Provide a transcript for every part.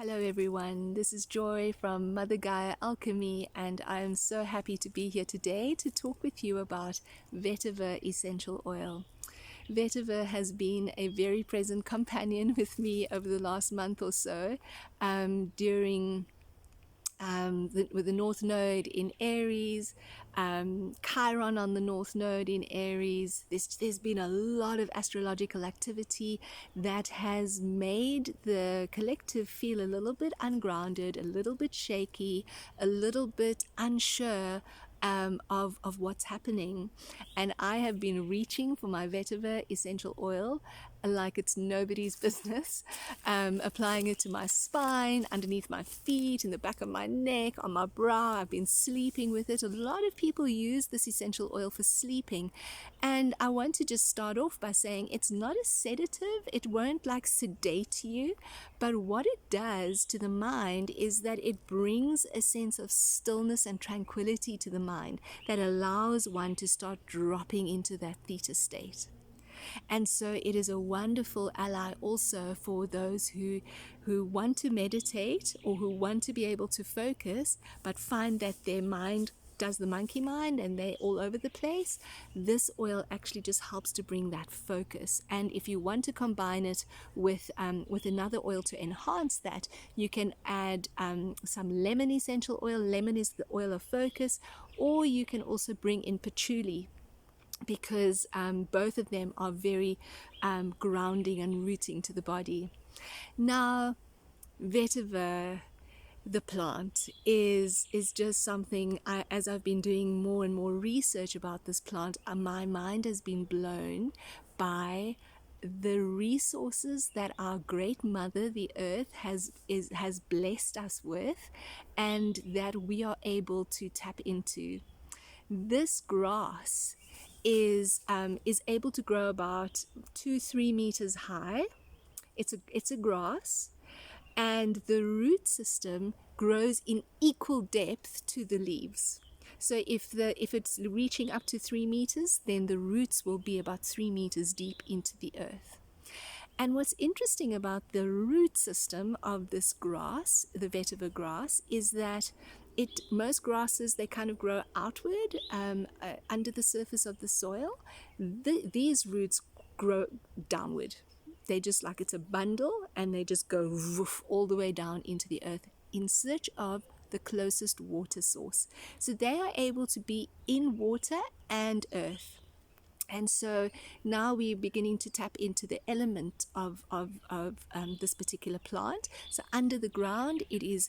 Hello everyone, this is Joy from Mother Gaia Alchemy, and I am so happy to be here today to talk with you about Vetiver Essential Oil. Vetiver has been a very present companion with me over the last month or so during with the North Node in Aries, Chiron on the North Node in Aries. There's been a lot of astrological activity that has made the collective feel a little bit ungrounded, a little bit shaky, a little bit unsure of what's happening. And I have been reaching for my Vetiver Essential Oil like it's nobody's business, applying it to my spine, underneath my feet, in the back of my neck, on my brow. I've been sleeping with it. A lot of people use this essential oil for sleeping, and I want to just start off by saying it's not a sedative. It won't like sedate you, but what it does to the mind is that it brings a sense of stillness and tranquility to the mind that allows one to start dropping into that theta state. And so it is a wonderful ally also for those who want to meditate or who want to be able to focus, but find that their mind does the monkey mind and they're all over the place. This oil actually just helps to bring that focus. And if you want to combine it with another oil to enhance that, you can add some lemon essential oil. Lemon is the oil of focus, or you can also bring in patchouli, because both of them are very grounding and rooting to the body. Now, vetiver, the plant, is just something, as I've been doing more and more research about this plant, my mind has been blown by the resources that our great mother, the earth, has blessed us with, and that we are able to tap into. This grass is able to grow about 2-3 meters high. It's a grass, and the root system grows in equal depth to the leaves. So if it's reaching up to 3 meters, then the roots will be about 3 meters deep into the earth. And what's interesting about the root system of this grass, the vetiver grass, is that most grasses, they kind of grow outward under the surface of the soil. These roots grow downward. They just, like it's a bundle, and they just go woof, all the way down into the earth in search of the closest water source. So they are able to be in water and earth. And so now we're beginning to tap into the element of this particular plant. So under the ground, it is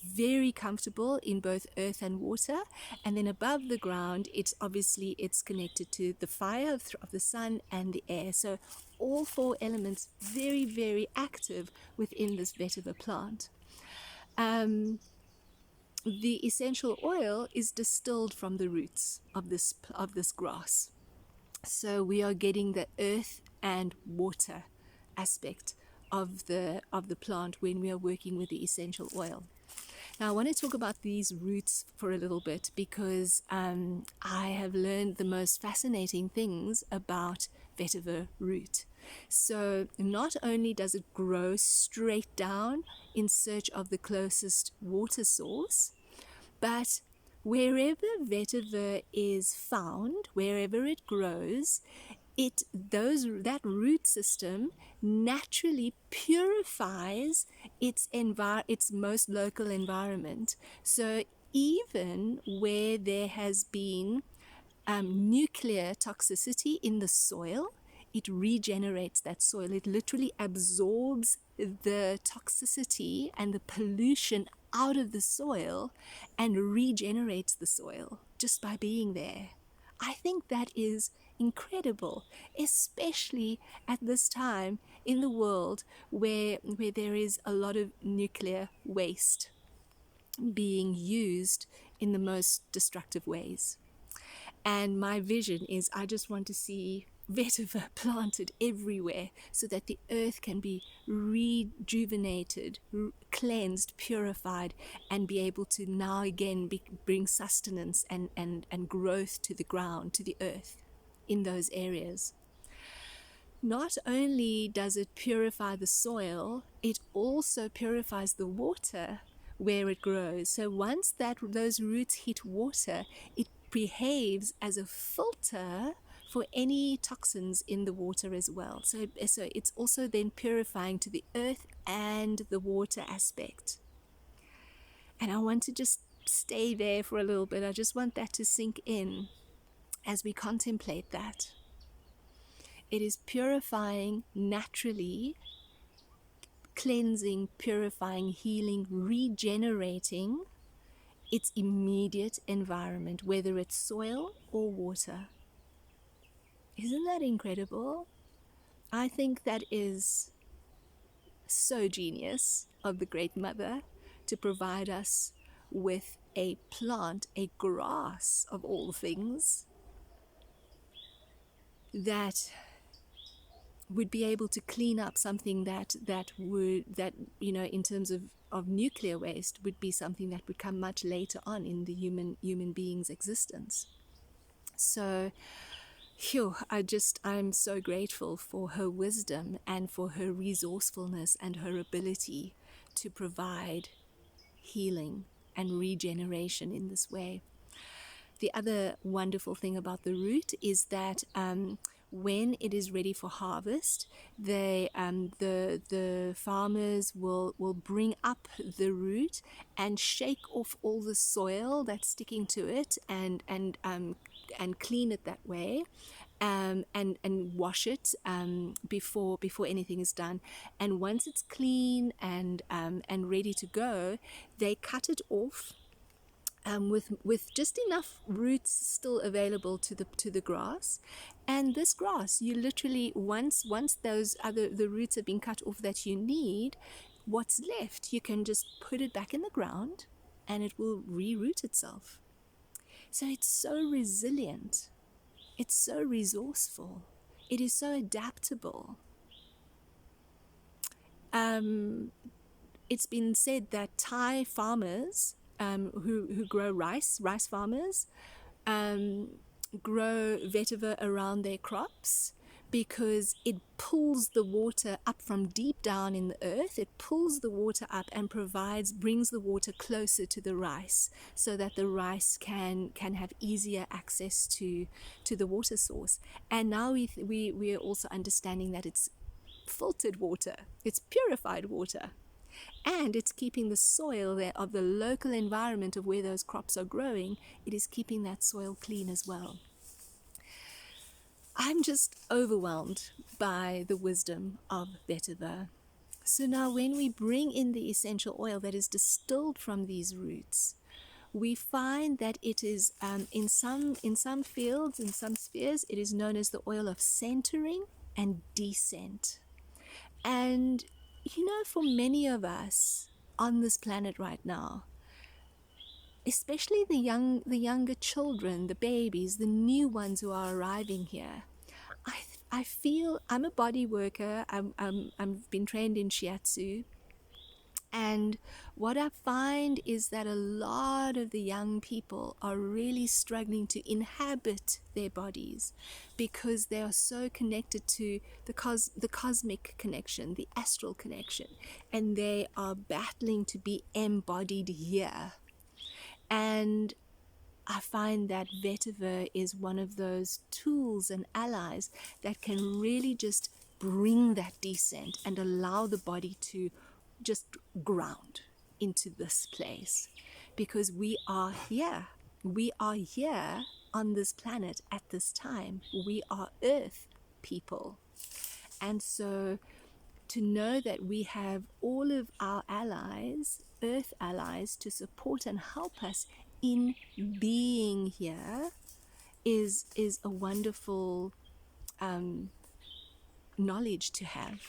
very comfortable in both earth and water. And then above the ground, it's connected to the fire of the sun and the air. So all four elements very, very active within this vetiver plant. The essential oil is distilled from the roots of this grass. So we are getting the earth and water aspect of the plant when we are working with the essential oil. Now I want to talk about these roots for a little bit, because I have learned the most fascinating things about vetiver root. So not only does it grow straight down in search of the closest water source, but wherever vetiver is found, wherever it grows, that root system naturally purifies its most local environment. So even where there has been nuclear toxicity in the soil, it regenerates that soil. It literally absorbs the toxicity and the pollution out of the soil and regenerates the soil just by being there. I think that is incredible, especially at this time in the world where there is a lot of nuclear waste being used in the most destructive ways. And my vision is, I just want to see vetiver planted everywhere so that the earth can be rejuvenated, cleansed, purified, and be able to now again bring sustenance and growth to the ground, to the earth in those areas. not only does it purify the soil, it also purifies the water where it grows. So once those roots hit water, it behaves as a filter for any toxins in the water as well. So it's also then purifying to the earth and the water aspect. And I want to just stay there for a little bit. I just want that to sink in as we contemplate that. It is purifying naturally, cleansing, purifying, healing, regenerating its immediate environment, whether it's soil or water. Isn't that incredible? I think that is so genius of the Great Mother to provide us with a plant, a grass of all things, that would be able to clean up something that in terms of nuclear waste would be something that would come much later on in the human being's existence. So I'm so grateful for her wisdom and for her resourcefulness and her ability to provide healing and regeneration in this way. The other wonderful thing about the root is that when it is ready for harvest, the farmers will bring up the root and shake off all the soil that's sticking to it and clean it that way. And wash it before anything is done. And once it's clean and ready to go, they cut it off with just enough roots still available to the grass. And this grass, you literally once the roots have been cut off that you need, what's left you can just put it back in the ground and it will reroot itself. So it's so resilient. It's so resourceful. It is so adaptable. It's been said that Thai farmers who grow rice farmers, grow vetiver around their crops because it pulls the water up from deep down in the earth. It pulls the water up and brings the water closer to the rice so that the rice can have easier access to the water source. And now we are also understanding that it's filtered water, it's purified water, and it's keeping the soil there of the local environment of where those crops are growing. It is keeping that soil clean as well. I'm just overwhelmed by the wisdom of vetiver. So now when we bring in the essential oil that is distilled from these roots, we find that it is in some fields, in some spheres, it is known as the oil of centering and descent. And for many of us on this planet right now, especially the younger children, the babies, the new ones who are arriving here, I feel I'm a body worker. I've been trained in shiatsu, and what I find is that a lot of the young people are really struggling to inhabit their bodies because they are so connected to the cosmic connection, the astral connection, and they are battling to be embodied here. And I find that vetiver is one of those tools and allies that can really just bring that descent and allow the body to just ground into this place, because we are here on this planet at this time. We are earth people, and so to know that we have all of our allies, earth allies, to support and help us in being here is a wonderful knowledge to have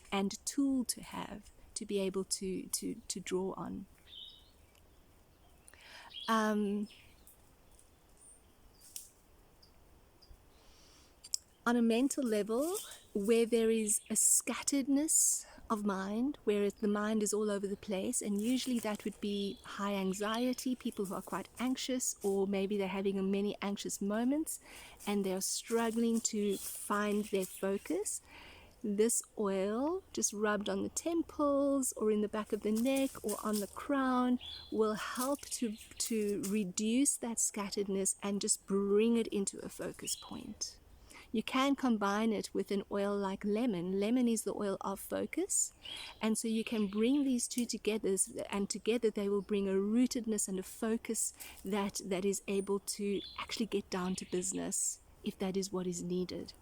and tool to have, to be able to draw on. On a mental level, where there is a scatteredness of mind, where the mind is all over the place, and usually that would be high anxiety, people who are quite anxious, or maybe they're having many anxious moments and they're struggling to find their focus. This oil, just rubbed on the temples or in the back of the neck or on the crown, will help to reduce that scatteredness and just bring it into a focus point. You can combine it with an oil like lemon. Lemon is the oil of focus. And so you can bring these two together, and together they will bring a rootedness and a focus that is able to actually get down to business if that is what is needed.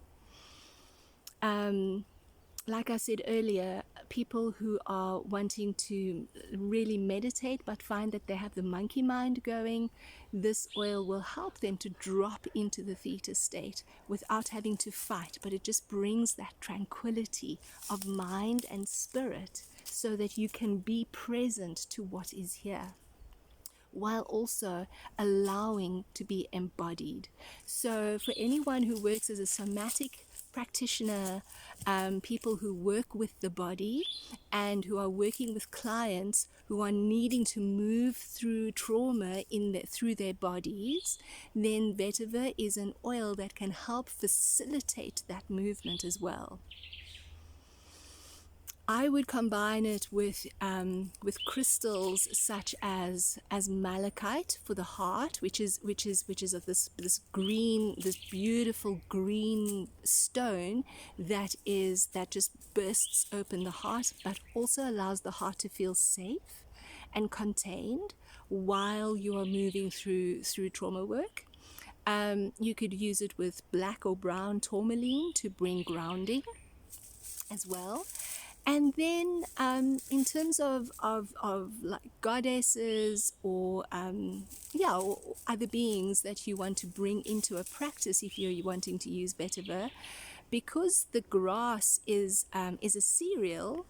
Like I said earlier, people who are wanting to really meditate but find that they have the monkey mind going, this oil will help them to drop into the theta state without having to fight, but it just brings that tranquility of mind and spirit so that you can be present to what is here, while also allowing to be embodied. So for anyone who works as a somatic practitioner, people who work with the body and who are working with clients who are needing to move through trauma through their bodies, then vetiver is an oil that can help facilitate that movement as well. I would combine it with crystals such as malachite for the heart, which is of this beautiful green stone that just bursts open the heart, but also allows the heart to feel safe and contained while you are moving through trauma work. You could use it with black or brown tourmaline to bring grounding as well. And then in terms of like goddesses or or other beings that you want to bring into a practice, if you're wanting to use vetiver, because the grass is a cereal.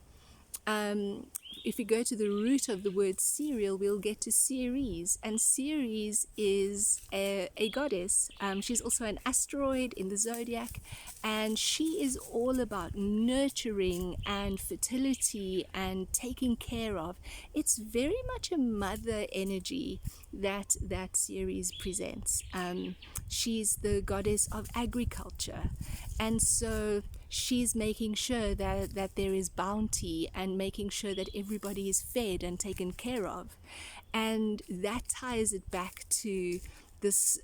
If we go to the root of the word cereal, we'll get to Ceres, and Ceres is a goddess. She's also an asteroid in the zodiac, and she is all about nurturing and fertility and taking care of. It's very much a mother energy that Ceres presents. She's the goddess of agriculture, and so she's making sure that there is bounty and making sure that everybody is fed and taken care of. And that ties it back to this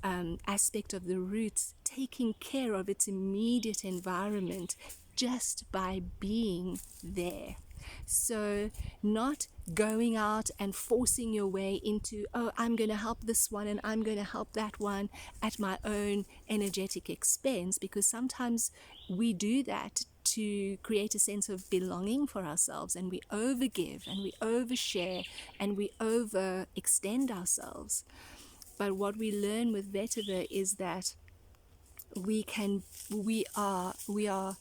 aspect of the roots taking care of its immediate environment just by being there. So not going out and forcing your way into, oh, I'm going to help this one and I'm going to help that one at my own energetic expense, because sometimes we do that to create a sense of belonging for ourselves, and we overgive and we overshare and we overextend ourselves. But what we learn with vetiver is that we are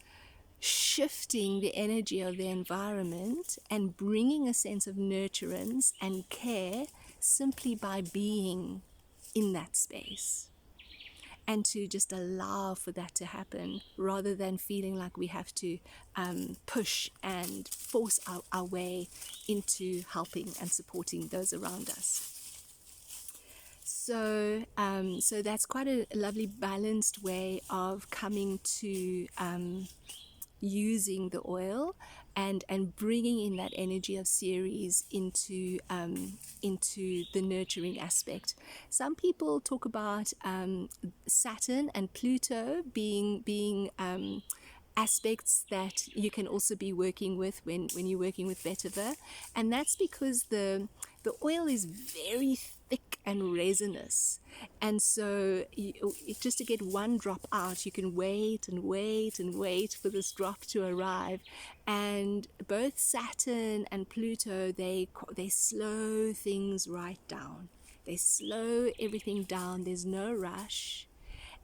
shifting the energy of the environment and bringing a sense of nurturance and care simply by being in that space, and to just allow for that to happen rather than feeling like we have to push and force our way into helping and supporting those around us. So that's quite a lovely balanced way of coming to using the oil and bringing in that energy of Ceres into the nurturing aspect. Some people talk about Saturn and Pluto being aspects that you can also be working with when you're working with vetiver, and that's because the oil is very thick and resinous, and so just to get one drop out, you can wait and wait and wait for this drop to arrive. And both Saturn and Pluto, they slow things right down. They slow everything down. There's no rush,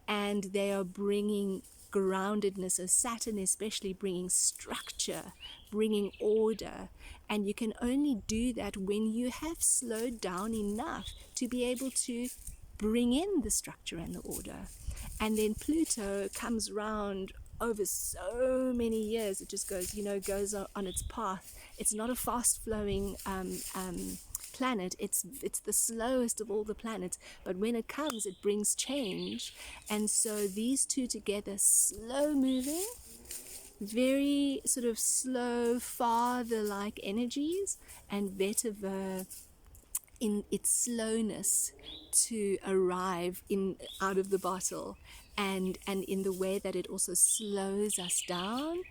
and they are bringing groundedness. So Saturn especially bringing structure, bringing order, and you can only do that when you have slowed down enough to be able to bring in the structure and the order. And then Pluto comes round over so many years. It just goes on its path. It's not a fast flowing planet. It's the slowest of all the planets, but when it comes, it brings change. And so these two together, slow moving very sort of slow, father-like energies, and vetiver in its slowness to arrive in out of the bottle, and in the way that it also slows us down.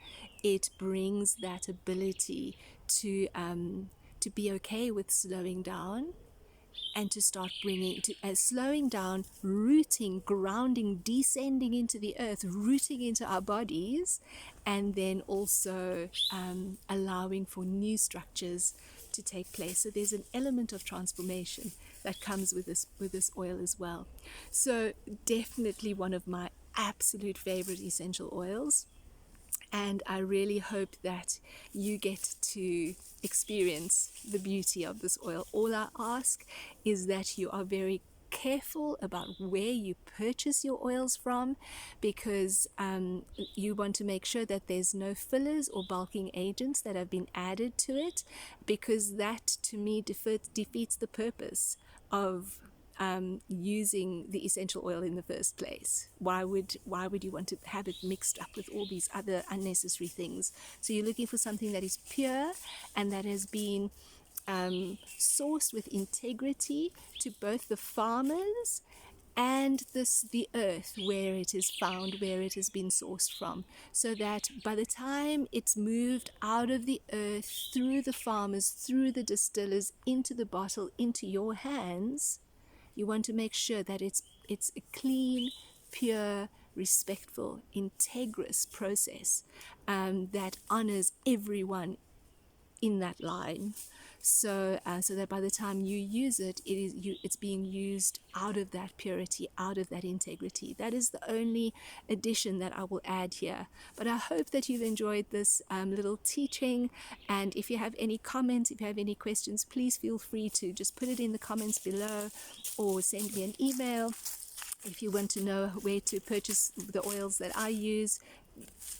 It brings that ability to be okay with slowing down, and to start bringing to slowing down, rooting, grounding, descending into the earth, rooting into our bodies, and then also allowing for new structures to take place. So there's an element of transformation that comes with this oil as well. So definitely one of my absolute favorite essential oils, and I really hope that you get to experience the beauty of this oil. All I ask is that you are very careful about where you purchase your oils from, because you want to make sure that there's no fillers or bulking agents that have been added to it, because that to me defeats the purpose of using the essential oil in the first place. Why would you want to have it mixed up with all these other unnecessary things? So you're looking for something that is pure and that has been sourced with integrity to both the farmers and the earth where it is found, where it has been sourced from, so that by the time it's moved out of the earth, through the farmers, through the distillers, into the bottle, into your hands, you want to make sure that it's a clean, pure, respectful, integrous process that honors everyone in that line. So that by the time you use it, it's being used out of that purity, out of that integrity. That is the only addition that I will add here. But I hope that you've enjoyed this little teaching. And if you have any comments, if you have any questions, please feel free to just put it in the comments below, or send me an email. If you want to know where to purchase the oils that I use,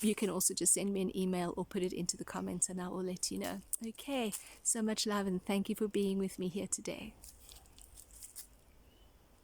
you can also just send me an email or put it into the comments, and I will let you know. Okay, so much love, and thank you for being with me here today.